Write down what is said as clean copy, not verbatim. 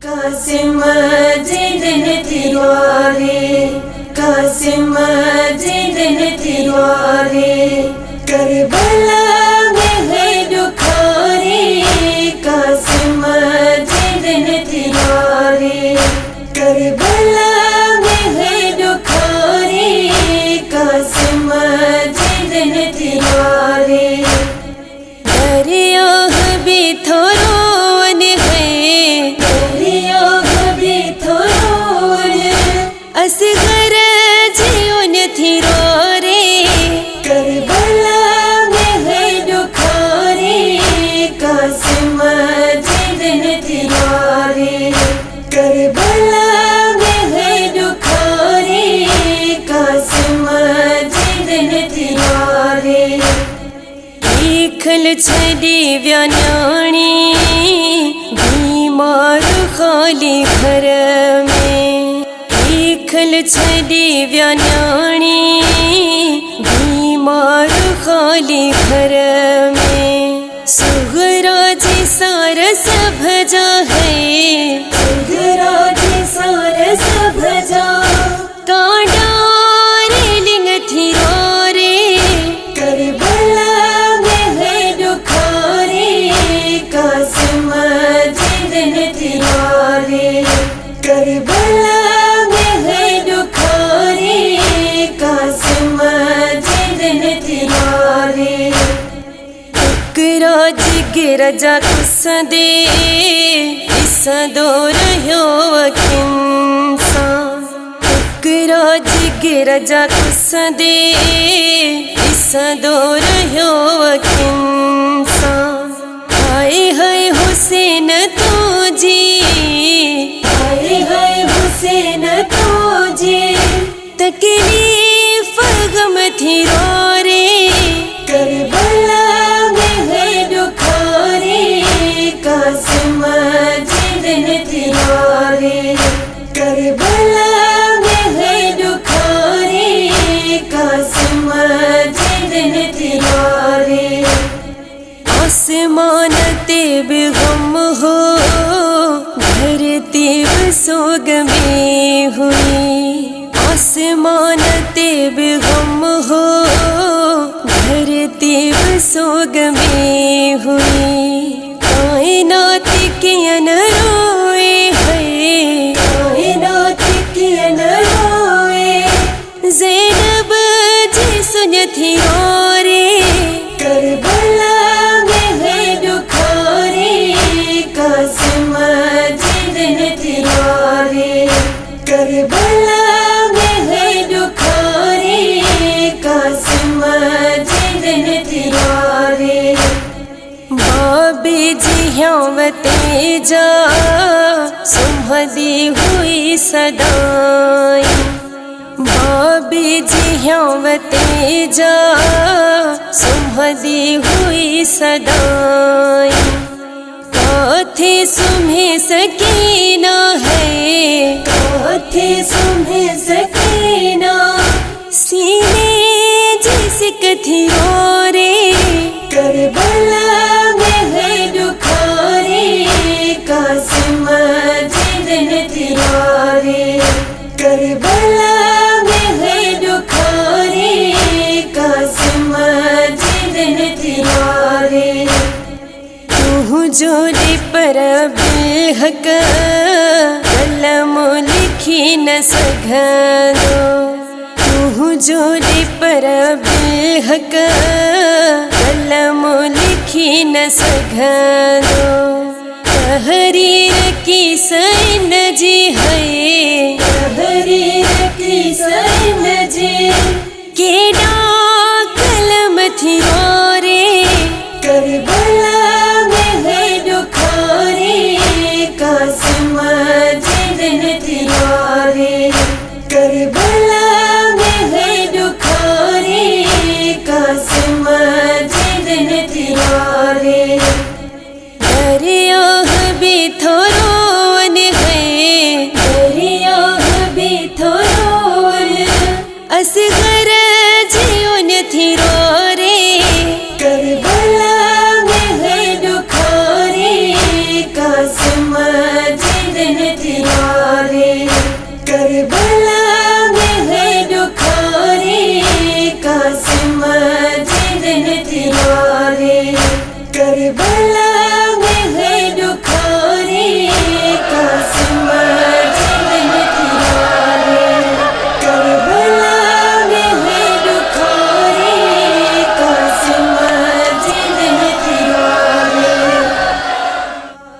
कासिम जिदन तिरवारे, कासिम जिदन तिरवारे, Karbala में है दुखारे, कासिम जिदन तिरवारे, Karbala में है दुखारे, कासिम जिदन तिरवारे। दरिया भी थोरोन है, दरिया भी थोरोन, असगर जीवन थिरो रे, करबला में है दुखारे, कासिम जिदन तिरवारे, करबला में है दुखारे, कासिम जिदन तिरवारे। खल छड़ी व्यानी बीमार खाली घर में, खल छड़ी व्यानी बीमार खाली घर में। सुगरा जी सार सब जा है, सुगरा जी सार सब जा, कांडा रेलिंग थिरो रे, करबला कासिम जिदन तिरवारे, करबला में है दुखारे, कासिम जिदन तिरवारे। टुकरा जिगर जा कुसदे दो रहो अखिंसा, टुकरा जिगर जा कुसदे दो रहो अखिंसा। हाय हाय हुसैन तो जी, हाय हाय हुसैन तो जी, तकलीफ गम थिरो रे, करबला में है दुखारे, कासिम जिदन तिरवारे, करबला में है दुखारे, कासिम जिदन तिरवारे। आसमान तेब गम हो, धरती सोग में हुई, आसमान तेब गम हो, धरती सोग में हुई। कायनात के न रोए है, कायनात के न रोए, ज़ैनब जी सुन थिरो रे, करबला कासिम जिदन तिरवारे, करबला में है दुखारे, कासिम जिदन तिरवारे। बाबी जियावते जा सुम्हदी हुई सदाई, बाबी जियावते जा सुम्हदी हुई सदाई। काथे सुम्हे सकीना है, काथे सुम्हे सकीना, सीने जिसक थिरो रे, करबला में है दुखारे, कासिम जिदन तिरवारे, करबला में है दुखारे, कासिम जिदन तिरवारे। हुजूरी पर बिलहक कलम लिखी न सघंदो, हुजूरी पर बिलहक कलम लिखी न सघंदो। तहरीर की सैन जी है, तहरीर की सैन जी, केडा कलम थिरो रे, करबला कासिम जिदन तिरवारे, करबला में है दुखारे, कासिम जिदन तिरवारे। दरिया भी थोरोन है, दरिया भी थोरोन, असगर जीवन थिरो